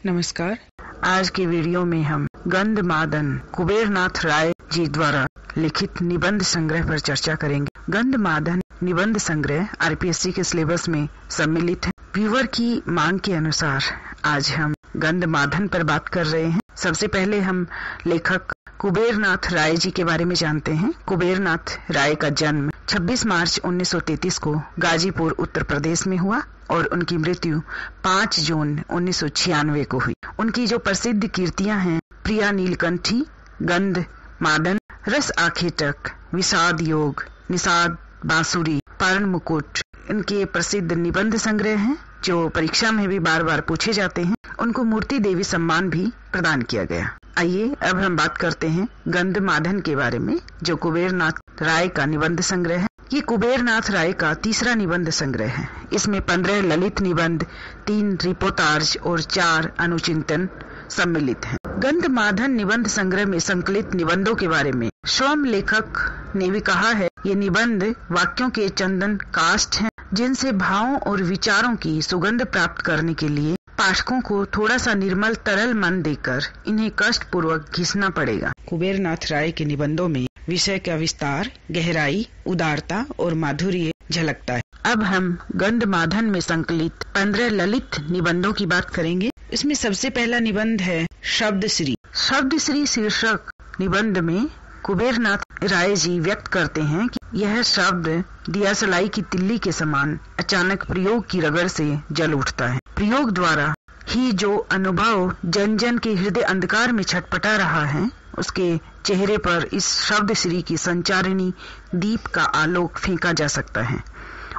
नमस्कार। आज के वीडियो में हम गंधमादन कुबेरनाथ राय जी द्वारा लिखित निबंध संग्रह पर चर्चा करेंगे। गंधमादन निबंध संग्रह आरपीएससी के सिलेबस में सम्मिलित है। व्यूअर की मांग के अनुसार आज हम गंधमादन पर बात कर रहे हैं। सबसे पहले हम लेखक कुबेरनाथ राय जी के बारे में जानते हैं। कुबेरनाथ राय का जन्म 26 मार्च 1933 को गाजीपुर उत्तर प्रदेश में हुआ और उनकी मृत्यु 5 जून 1996 को हुई। उनकी जो प्रसिद्ध कृतियां हैं प्रिया नीलकंठी, गंधमादन, रस आखेटक, विषाद योग, निषाद बांसुरी, पर्ण मुकुट, इनके प्रसिद्ध निबंध संग्रह हैं जो परीक्षा में भी बार बार पूछे जाते हैं। उनको मूर्ति देवी सम्मान भी प्रदान किया गया। आइए अब हम बात करते हैं गंधमादन के बारे में, जो कुबेरनाथ राय का निबंध संग्रह है। ये कुबेरनाथ राय का तीसरा निबंध संग्रह है। इसमें 15 ललित निबंध, 3 रिपोर्टाज और 4 अनुचिंतन सम्मिलित हैं। गंधमादन निबंध संग्रह में संकलित निबंधों के बारे में स्वयं लेखक ने भी कहा है, ये निबंध वाक्यों के चंदन काष्ठ हैं, जिनसे भावों और विचारों की सुगंध प्राप्त करने के लिए पाठकों को थोड़ा सा निर्मल तरल मन देकर इन्हें कष्ट पूर्वक घिसना पड़ेगा। कुबेरनाथ राय के निबंधों में विषय का विस्तार, गहराई, उदारता और माधुर्य झलकता है। अब हम गंधमादन में संकलित 15 ललित निबंधों की बात करेंगे। इसमें सबसे पहला निबंध है शब्द श्री। शब्द श्री शीर्षक निबंध में कुबेरनाथ राय जी व्यक्त करते हैं कि यह शब्द दियासलाई की तिल्ली के समान अचानक प्रयोग की रगड़ से जल उठता है। प्रयोग द्वारा ही जो अनुभव जन जन के हृदय अंधकार में छटपटा रहा है, उसके चेहरे पर इस शब्द श्री की संचारिणी दीप का आलोक फेंका जा सकता है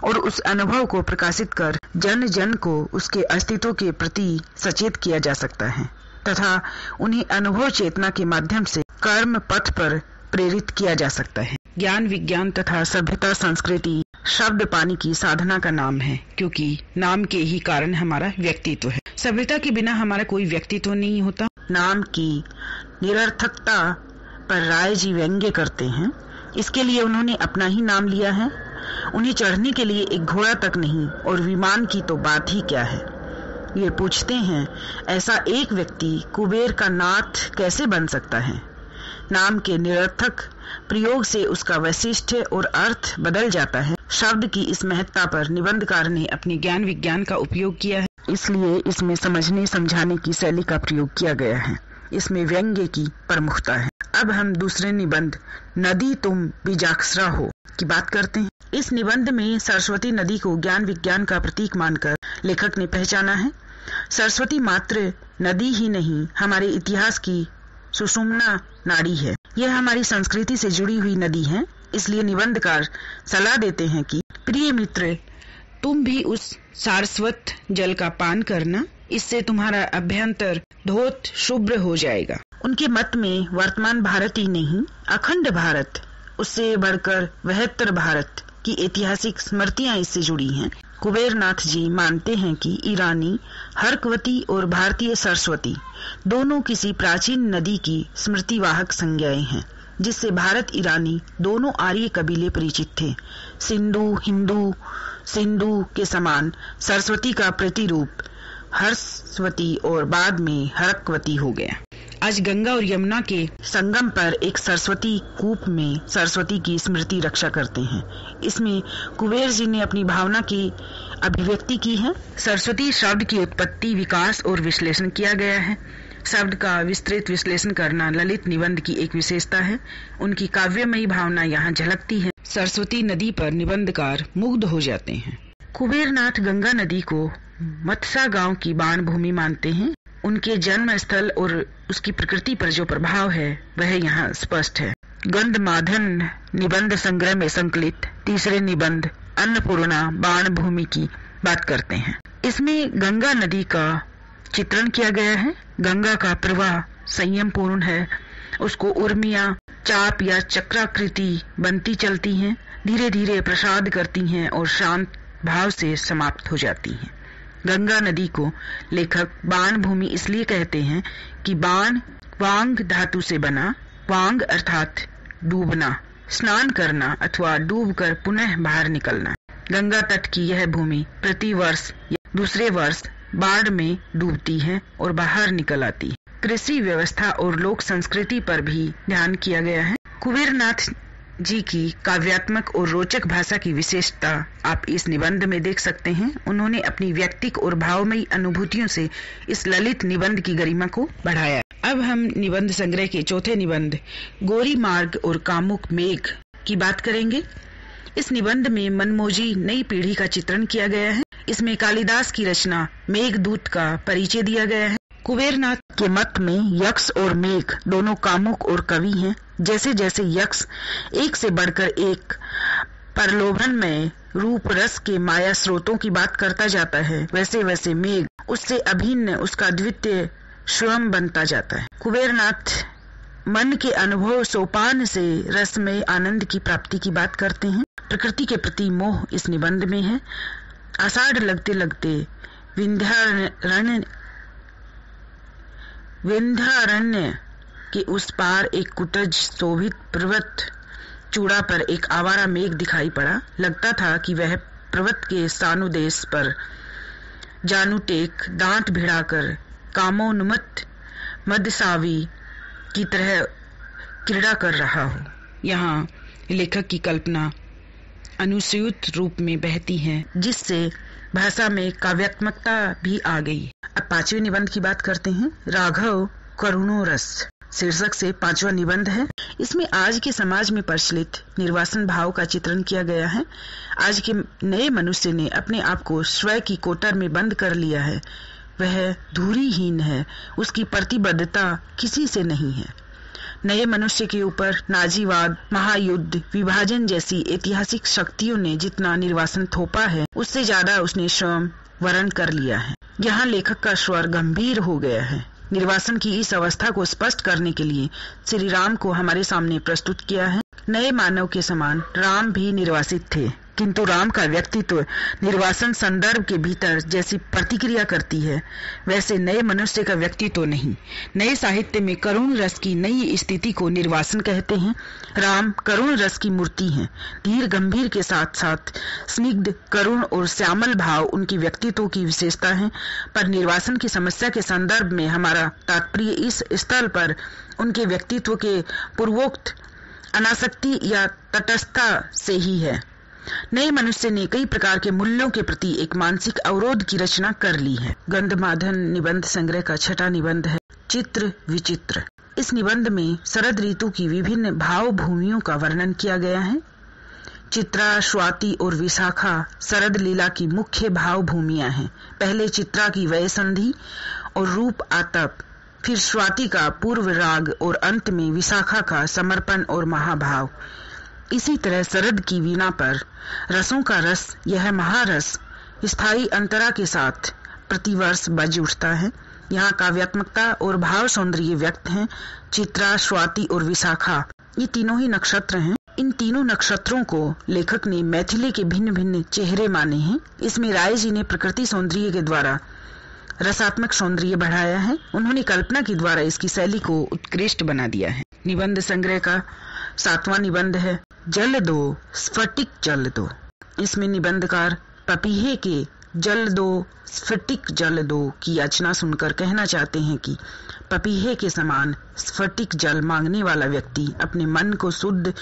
और उस अनुभव को प्रकाशित कर जन जन को उसके अस्तित्व के प्रति सचेत किया जा सकता है तथा उन्हें अनुभव चेतना के माध्यम से कर्म पथ पर प्रेरित किया जा सकता है। ज्ञान विज्ञान तथा सभ्यता संस्कृति शब्द पानी की साधना का नाम है, क्योंकि नाम के ही कारण हमारा व्यक्तित्व है। सभ्यता के बिना हमारा कोई व्यक्तित्व नहीं होता। नाम की निरर्थकता पर राय जी व्यंग्य करते हैं। इसके लिए उन्होंने अपना ही नाम लिया है। उन्हें चढ़ने के लिए एक घोड़ा तक नहीं और विमान की तो बात ही क्या है। ये पूछते हैं, ऐसा एक व्यक्ति कुबेर का नाथ कैसे बन सकता है? नाम के निरर्थक प्रयोग से उसका वैशिष्ट्य और अर्थ बदल जाता है। शब्द की इस महत्ता पर निबंधकार ने अपने ज्ञान विज्ञान का उपयोग किया है, इसलिए इसमें समझने समझाने की शैली का प्रयोग किया गया है। इसमें व्यंग्य की प्रमुखता है। अब हम दूसरे निबंध नदी तुम बीजाक्षरा हो की बात करते हैं। इस निबंध में सरस्वती नदी को ज्ञान विज्ञान का प्रतीक मानकर लेखक ने पहचाना है। सरस्वती मात्र नदी ही नहीं, हमारे इतिहास की सुषुम्ना नाड़ी है। यह हमारी संस्कृति से जुड़ी हुई नदी है। इसलिए निबंधकार सलाह देते हैं कि प्रिय मित्र, तुम भी उस सारस्वत जल का पान करना, इससे तुम्हारा अभ्यंतर धोत शुभ्र हो जाएगा। उनके मत में वर्तमान भारत ही नहीं, अखंड भारत, उससे बढ़कर बृहत्तर भारत की ऐतिहासिक स्मृतियां इससे जुड़ी हैं। कुबेरनाथ जी मानते हैं कि ईरानी हर्कवती और भारतीय सरस्वती दोनों किसी प्राचीन नदी की स्मृतिवाहक संज्ञाएं हैं, जिससे भारत ईरानी दोनों आर्य कबीले परिचित थे। सिंधु हिंदू सिंधु के समान सरस्वती का प्रतिरूप हर्षवती और बाद में हरकवती हो गया। आज गंगा और यमुना के संगम पर एक सरस्वती कूप में सरस्वती की स्मृति रक्षा करते हैं। इसमें कुबेर जी ने अपनी भावना की अभिव्यक्ति की है। सरस्वती शब्द की उत्पत्ति, विकास और विश्लेषण किया गया है। शब्द का विस्तृत विश्लेषण करना ललित निबंध की एक विशेषता है। उनकी काव्यमयी भावना यहाँ झलकती है। सरस्वती नदी पर निबंधकार मुग्ध हो जाते हैं। कुबेरनाथ गंगा नदी को मत्सा गांव की बाण भूमि मानते हैं। उनके जन्म स्थल और उसकी प्रकृति पर जो प्रभाव है वह यहाँ स्पष्ट है। गंधमादन निबंध संग्रह में संकलित तीसरे निबंध अन्नपूर्णा बाण भूमि की बात करते हैं। इसमें गंगा नदी का चित्रण किया गया है। गंगा का प्रवाह संयम पूर्ण है। उसको उर्मियां चाप या चक्राकृति बनती चलती हैं, धीरे धीरे प्रसाद करती हैं और शांत भाव से समाप्त हो जाती हैं। गंगा नदी को लेखक बाण भूमि इसलिए कहते हैं कि बाण वांग धातु से बना। वांग अर्थात डूबना, स्नान करना अथवा डूबकर पुनः बाहर निकलना। गंगा तट की यह भूमि प्रति वर्ष या दूसरे वर्ष बाढ़ में डूबती है और बाहर निकल आती है। कृषि व्यवस्था और लोक संस्कृति पर भी ध्यान किया गया है। कुबेरनाथ जी की काव्यात्मक और रोचक भाषा की विशेषता आप इस निबंध में देख सकते हैं। उन्होंने अपनी व्यक्तिक और भावमयी अनुभूतियों से इस ललित निबंध की गरिमा को बढ़ाया। अब हम निबंध संग्रह के चौथे निबंध गोरी मार्ग और कामुक मेघ की बात करेंगे। इस निबंध में मनमोजी नई पीढ़ी का चित्रण किया गया है। इसमें कालिदास की रचना मेघदूत का परिचय दिया गया है। कुबेरनाथ के मत में यक्ष और मेघ दोनों कामुक और कवि हैं। जैसे जैसे यक्ष एक से बढ़कर एक प्रलोभन में रूप रस के माया स्रोतों की बात करता जाता है, वैसे वैसे मेघ उससे अभिन्न उसका द्वितीय स्वयं बनता जाता है। कुबेरनाथ मन के अनुभव सोपान से रस में आनंद की प्राप्ति की बात करते हैं। प्रकृति के प्रति मोह इस निबंध में है। आषाढ़ लगते लगते विंध्यारण्य के उस पार एक कुटज शोभित पर्वत चूड़ा पर एक आवारा मेघ दिखाई पड़ा। लगता था कि वह पर्वत के सानुदेश पर जानू टेक दांत भिड़ाकर कामोन्मत्त मदसावी की तरह क्रीड़ा कर रहा हो। यहाँ लेखक की कल्पना अनुसूत रूप में बहती है, जिससे भाषा में काव्यात्मकता भी आ गई। अब पांचवें निबंध की बात करते हैं। राघव करुणो रस शीर्षक से पांचवा निबंध है। इसमें आज के समाज में प्रचलित निर्वासन भाव का चित्रण किया गया है। आज के नए मनुष्य ने अपने आप को स्वयं की कोटर में बंद कर लिया है। वह धुरीहीन है, उसकी प्रतिबद्धता किसी से नहीं है। नए मनुष्य के ऊपर नाजीवाद, महायुद्ध, विभाजन जैसी ऐतिहासिक शक्तियों ने जितना निर्वासन थोपा है, उससे ज्यादा उसने स्वयं वरण कर लिया है। यहाँ लेखक का स्वर गंभीर हो गया है। निर्वासन की इस अवस्था को स्पष्ट करने के लिए श्री राम को हमारे सामने प्रस्तुत किया है। नए मानव के समान राम भी निर्वासित थे, किंतु राम का व्यक्तित्व निर्वासन संदर्भ के भीतर जैसी प्रतिक्रिया करती है, वैसे नए मनुष्य का व्यक्तित्व नहीं। नए साहित्य में करुण रस की नई स्थिति को निर्वासन कहते हैं। राम करुण रस की मूर्ति हैं। धीर गंभीर के साथ साथ स्निग्ध, करुण और श्यामल भाव उनकी व्यक्तित्व की विशेषता है। पर निर्वासन की समस्या के संदर्भ में हमारा तात्पर्य इस स्थल पर उनके व्यक्तित्व के पूर्वोक्त अनासक्ति या तटस्थता से ही है। नए मनुष्य ने कई प्रकार के मूल्यों के प्रति एक मानसिक अवरोध की रचना कर ली है। गंधमादन निबंध संग्रह का छठा निबंध है चित्र विचित्र। इस निबंध में शरद ऋतु की विभिन्न भाव भूमियों का वर्णन किया गया है। चित्रा, स्वाति और विशाखा शरद लीला की मुख्य भाव भूमियां हैं। पहले चित्रा की वय संधि और रूप आतप, फिर स्वाति का पूर्व राग और अंत में विशाखा का समर्पण और महाभाव। इसी तरह शरद की वीणा पर रसों का रस, यह महारस स्थायी अंतरा के साथ प्रतिवर्ष बज उठता है। यहाँ काव्यात्मकता और भाव सौंदर्य व्यक्त हैं। चित्रा, स्वाति और विशाखा ये तीनों ही नक्षत्र हैं। इन तीनों नक्षत्रों को लेखक ने मैथिली के भिन्न भिन्न चेहरे माने हैं। इसमें राय जी ने प्रकृति सौंदर्य के द्वारा रसात्मक सौंदर्य बढ़ाया है। उन्होंने कल्पना के द्वारा इसकी शैली को उत्कृष्ट बना दिया है। निबंध संग्रह का सातवां निबंध है जल दो स्फटिक जल दो। इसमें निबंधकार पपीहे के जल दो स्फटिक जल दो की याचना सुनकर कहना चाहते हैं कि पपीहे के समान स्फटिक जल मांगने वाला व्यक्ति अपने मन को शुद्ध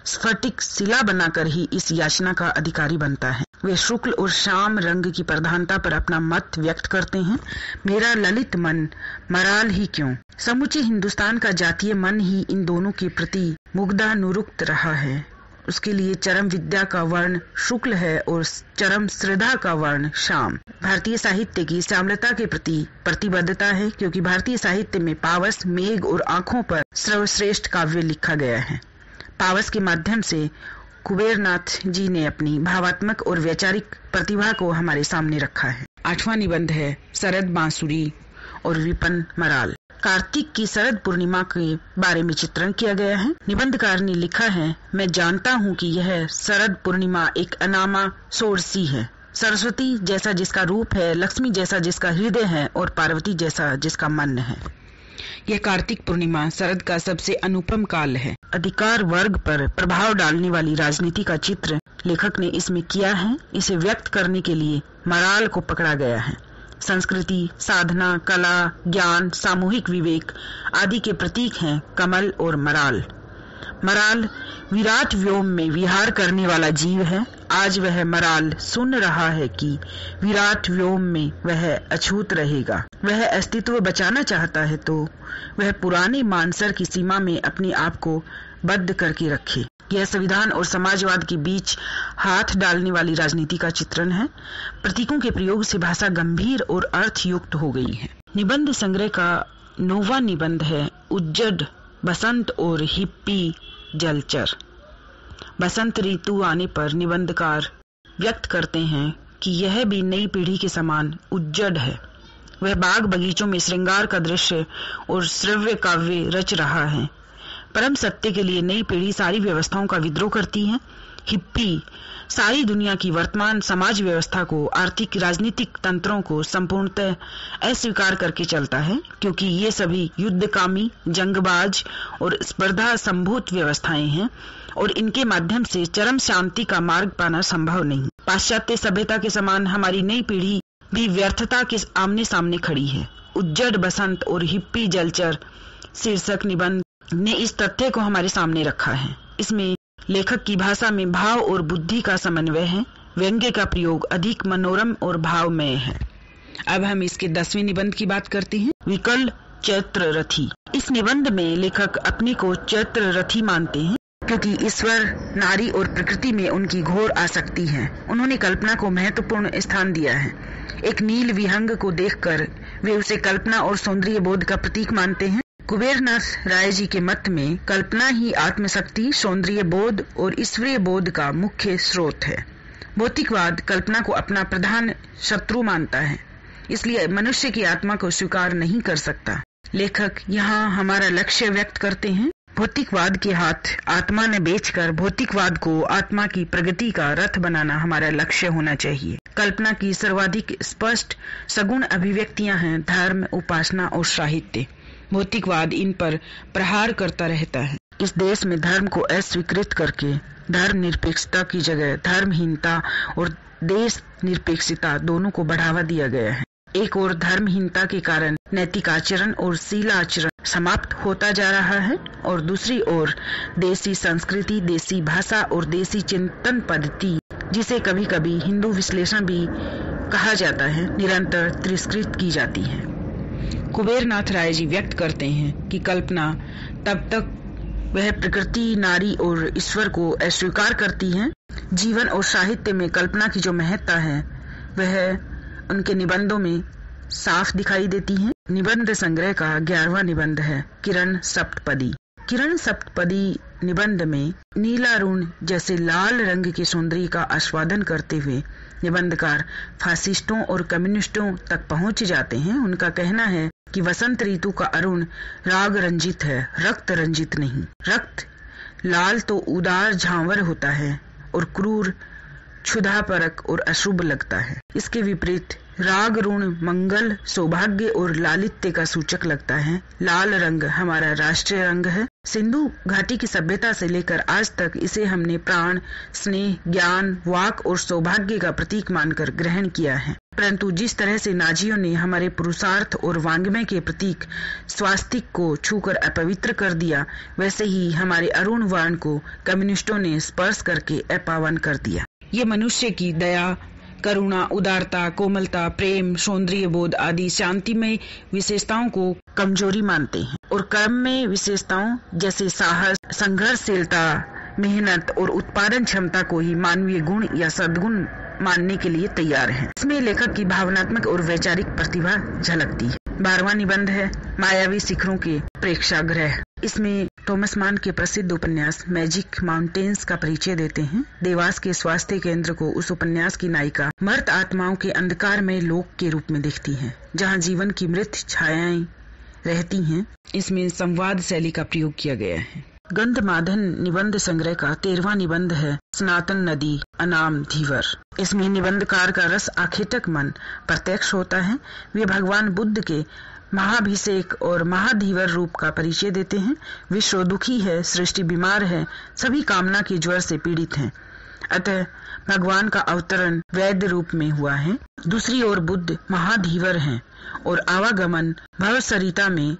स्फटिक शिला बनाकर ही इस याचना का अधिकारी बनता है। वे शुक्ल और श्याम रंग की प्रधानता पर अपना मत व्यक्त करते हैं। मेरा ललित मन मराल ही क्यों। समूचे हिंदुस्तान का जातीय मन ही इन दोनों के प्रति मुग्धानुरुक्त रहा है। उसके लिए चरम विद्या का वर्ण शुक्ल है और चरम श्रद्धा का वर्ण श्याम। भारतीय साहित्य की श्यामलता के प्रति प्रतिबद्धता है, क्योंकि भारतीय साहित्य में पावस, मेघ और आंखों पर सर्वश्रेष्ठ काव्य लिखा गया है। पावस के माध्यम से कुबेरनाथ जी ने अपनी भावात्मक और वैचारिक प्रतिभा को हमारे सामने रखा है। आठवां निबंध है शरद बांसुरी और विपन मराल। कार्तिक की शरद पूर्णिमा के बारे में चित्रण किया गया है। निबंधकार ने लिखा है, मैं जानता हूँ कि यह शरद पूर्णिमा एक अनामा सोरसी है। सरस्वती जैसा जिसका रूप है, लक्ष्मी जैसा जिसका हृदय है और पार्वती जैसा जिसका मन है। यह कार्तिक पूर्णिमा शरद का सबसे अनुपम काल है। अधिकार वर्ग पर प्रभाव डालने वाली राजनीति का चित्र लेखक ने इसमें किया है। इसे व्यक्त करने के लिए मराल को पकड़ा गया है। संस्कृति, साधना, कला, ज्ञान, सामूहिक विवेक आदि के प्रतीक हैं कमल और मराल। मराल विराट व्योम में विहार करने वाला जीव है। आज वह मराल सुन रहा है कि विराट व्योम में वह अछूत रहेगा। वह अस्तित्व बचाना चाहता है तो वह पुराने मानसर की सीमा में अपने आप को बद्ध करके रखे। यह संविधान और समाजवाद के बीच हाथ डालने वाली राजनीति का चित्रण है। प्रतीकों के प्रयोग से भाषा गंभीर और अर्थयुक्त हो गई है। निबंध संग्रह का 9वां निबंध है उज्जड बसंत और हिप्पी जलचर। बसंत ऋतु आने पर निबंधकार व्यक्त करते हैं कि यह भी नई पीढ़ी के समान उज्जड है। वह बाग बगीचों में श्रृंगार का दृश्य और श्रव्य काव्य रच रहा है। परम सत्य के लिए नई पीढ़ी सारी व्यवस्थाओं का विद्रोह करती है। हिप्पी सारी दुनिया की वर्तमान समाज व्यवस्था को, आर्थिक राजनीतिक तंत्रों को संपूर्णतः अस्वीकार करके चलता है, क्योंकि ये सभी युद्धकामी, जंगबाज और स्पर्धा संभूत व्यवस्थाएं हैं और इनके माध्यम से चरम शांति का मार्ग पाना संभव नहीं। पाश्चात्य सभ्यता के समान हमारी नई पीढ़ी भी व्यर्थता के आमने सामने खड़ी है। उज्जड बसंत और हिप्पी जलचर शीर्षक निबंध ने इस तथ्य को हमारे सामने रखा है। इसमें लेखक की भाषा में भाव और बुद्धि का समन्वय है। व्यंग्य का प्रयोग अधिक मनोरम और भावमय है। अब हम इसके 10वें निबंध की बात करते हैं, विकल चैत्र रथी। इस निबंध में लेखक अपने को चैत्र रथी मानते हैं क्योंकि ईश्वर, नारी और प्रकृति में उनकी घोर आसक्ति है। उन्होंने कल्पना को महत्वपूर्ण स्थान दिया है। एक नील विहंग को देखकर वे उसे कल्पना और सौंदर्य बोध का प्रतीक मानते हैं। कुबेरनाथ राय जी के मत में कल्पना ही आत्मशक्ति, सौंदर्य बोध और ईश्वरीय बोध का मुख्य स्रोत है। भौतिकवाद कल्पना को अपना प्रधान शत्रु मानता है, इसलिए मनुष्य की आत्मा को स्वीकार नहीं कर सकता। लेखक यहाँ हमारा लक्ष्य व्यक्त करते हैं। भौतिकवाद के हाथ आत्मा ने बेचकर भौतिकवाद को आत्मा की प्रगति का रथ बनाना हमारा लक्ष्य होना चाहिए। कल्पना की सर्वाधिक स्पष्ट सगुण अभिव्यक्तियां हैं धर्म, उपासना और साहित्य। भौतिकवाद इन पर प्रहार करता रहता है। इस देश में धर्म को अस्वीकृत करके धर्म निरपेक्षता की जगह धर्महीनता और देश निरपेक्षता दोनों को बढ़ावा दिया गया है। एक और धर्महीनता के कारण नैतिक आचरण और शीलाचरण समाप्त होता जा रहा है और दूसरी ओर देसी संस्कृति, देसी भाषा और देसी चिंतन पद्धति, जिसे कभी कभी हिंदू विश्लेषण भी कहा जाता है, निरंतर तिरस्कृत की जाती है। कुबेरनाथ राय जी व्यक्त करते हैं कि कल्पना तब तक वह प्रकृति, नारी और ईश्वर को अस्वीकार करती है। जीवन और साहित्य में कल्पना की जो महत्ता है वह उनके निबंधों में साफ दिखाई देती है। निबंध संग्रह का 11वां निबंध है किरण सप्तपदी। किरण सप्तपदी निबंध में नीलारुण जैसे लाल रंग के सौंदर्य का आस्वादन करते हुए निबंधकार फासिस्टों और कम्युनिस्टों तक पहुंच जाते हैं। उनका कहना है कि वसंत ऋतु का अरुण राग रंजित है, रक्त रंजित नहीं। रक्त लाल तो उदार झांवर होता है और क्रूर, क्षुधापरक और अशुभ लगता है। इसके विपरीत राग ऋण मंगल, सौभाग्य और लालित्य का सूचक लगता है। लाल रंग हमारा राष्ट्रीय रंग है। सिंधु घाटी की सभ्यता से लेकर आज तक इसे हमने प्राण, स्नेह, ज्ञान, वाक और सौभाग्य का प्रतीक मानकर ग्रहण किया है। परंतु जिस तरह से नाजियों ने हमारे पुरुषार्थ और वांग्मय के प्रतीक स्वास्तिक को छूकर अपवित्र कर दिया, वैसे ही हमारे अरुण वर्ण को कम्युनिस्टों ने स्पर्श करके अपावन कर दिया। ये मनुष्य की दया, करुणा, उदारता, कोमलता, प्रेम, सौंदर्य बोध आदि शांतिमय विशेषताओं को कमजोरी मानते हैं और कर्म में विशेषताओं जैसे साहस, संघर्षशीलता, मेहनत और उत्पादन क्षमता को ही मानवीय गुण या सद्गुण मानने के लिए तैयार हैं। इसमें लेखक की भावनात्मक और वैचारिक प्रतिभा झलकती है। 12वां निबंध है मायावी शिखरों के प्रेक्षागृह। इसमें थॉमस मान के प्रसिद्ध उपन्यास मैजिक माउंटेन्स का परिचय देते हैं। देवास के स्वास्थ्य केंद्र को उस उपन्यास की नायिका मर्त आत्माओं के अंधकार में लोक के रूप में दिखती है, जहां जीवन की मृत छायाएं रहती हैं। इसमें संवाद शैली का प्रयोग किया गया है। गंधमादन निबंध संग्रह का 13वां निबंध है सनातन नदी अनाम धीवर। इसमें निबंधकार का रस आखेटक मन प्रत्यक्ष होता है। वे भगवान बुद्ध के महाभिषेक और महाधीवर रूप का परिचय देते हैं। विश्व दुखी है, सृष्टि बीमार है, सभी कामना के ज्वर से पीड़ित हैं। अतः भगवान का अवतरण वैद्य रूप में हुआ है। दूसरी ओर बुद्ध महाधीवर हैं और आवागमन भव सरिता में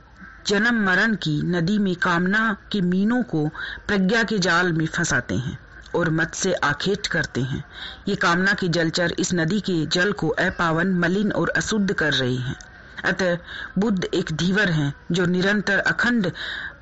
जन्म मरण की नदी में कामना के मीनों को प्रज्ञा के जाल में फंसाते हैं और मत से आखेट करते हैं। ये कामना के जलचर इस नदी के जल को अपावन, मलिन और अशुद्ध कर रहे हैं। अतः बुद्ध एक धीवर हैं जो निरंतर अखंड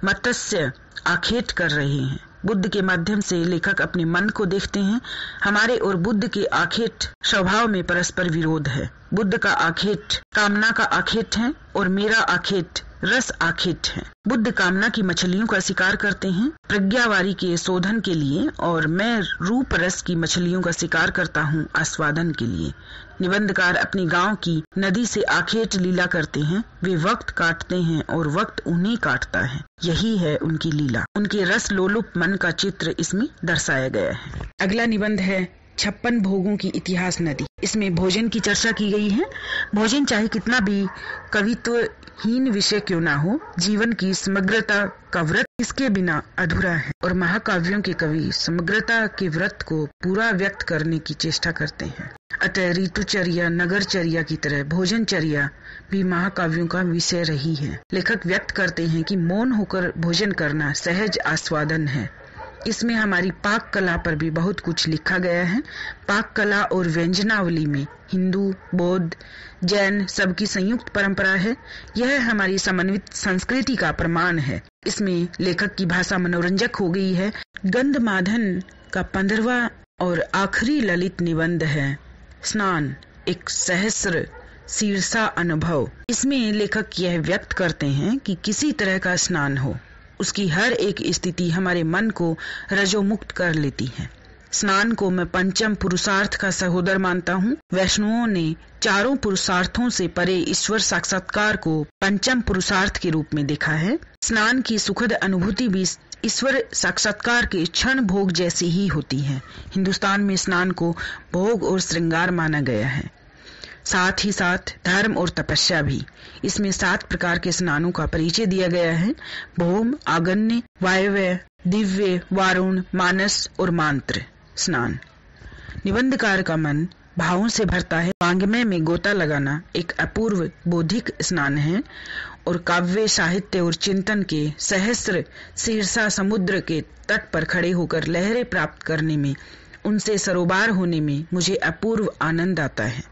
मत्स्य आखेट कर रहे हैं। बुद्ध के माध्यम से लेखक अपने मन को देखते हैं। हमारे और बुद्ध के आखेट स्वभाव में परस्पर विरोध है। बुद्ध का आखेट कामना का आखेट है और मेरा आखेट रस आखेट है। बुद्ध कामना की मछलियों का शिकार करते हैं प्रज्ञावारी के शोधन के लिए और मैं रूप रस की मछलियों का शिकार करता हूँ आस्वादन के लिए। निबंधकार अपनी गांव की नदी से आखेट लीला करते हैं। वे वक्त काटते हैं और वक्त उन्हें काटता है। यही है उनकी लीला। उनके रस लोलुप मन का चित्र इसमें दर्शाया गया है। अगला निबंध है 56 भोगों की इतिहास नदी। इसमें भोजन की चर्चा की गई है। भोजन चाहे कितना भी कवित्वहीन विषय क्यों ना हो, जीवन की समग्रता का व्रत इसके बिना अधूरा है और महाकाव्यों के कवि समग्रता के व्रत को पूरा व्यक्त करने की चेष्टा करते हैं। अतः ऋतुचर्या, नगरचर्या की तरह भोजनचर्या भी महाकाव्यों का विषय रही है। लेखक व्यक्त करते हैं कि मौन होकर भोजन करना सहज आस्वादन है। इसमें हमारी पाक कला पर भी बहुत कुछ लिखा गया है। पाक कला और व्यंजनावली में हिंदू, बौद्ध, जैन सबकी संयुक्त परंपरा है। यह हमारी समन्वित संस्कृति का प्रमाण है। इसमें लेखक की भाषा मनोरंजक हो गई है। गंधमादन का 15वां और आखिरी ललित निबंध है स्नान, एक सहस्र शीर्षा अनुभव। इसमें लेखक यह व्यक्त करते हैं कि किसी तरह का स्नान हो, उसकी हर एक स्थिति हमारे मन को रजोमुक्त कर लेती है। स्नान को मैं पंचम पुरुषार्थ का सहोदर मानता हूँ। वैष्णवों ने चारों पुरुषार्थों से परे ईश्वर साक्षात्कार को पंचम पुरुषार्थ के रूप में देखा है। स्नान की सुखद अनुभूति भी ईश्वर साक्षात्कार के क्षण भोग जैसी ही होती है। हिंदुस्तान में स्नान को भोग और श्रृंगार माना गया है, साथ ही साथ धर्म और तपस्या भी। इसमें 7 प्रकार के स्नानों का परिचय दिया गया है। भौम, आगन्य, वायव्य, दिव्य, वारुण, मानस और मांत्र स्नान। निबंधकार का मन भावों से भरता है। वांग्मय में गोता लगाना एक अपूर्व बौद्धिक स्नान है और काव्य, साहित्य और चिंतन के सहस्र शीर्षा समुद्र के तट पर खड़े होकर लहरें प्राप्त करने में, उनसे सरोबार होने में मुझे अपूर्व आनंद आता है।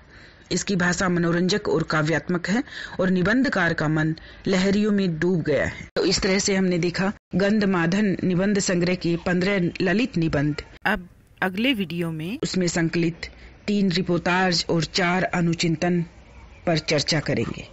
इसकी भाषा मनोरंजक और काव्यात्मक है और निबंधकार का मन लहरियों में डूब गया है। तो इस तरह से हमने देखा गंधमादन निबंध संग्रह के 15 ललित निबंध। अब अगले वीडियो में उसमें संकलित 3 रिपोर्टाज और 4 अनुचिंतन पर चर्चा करेंगे।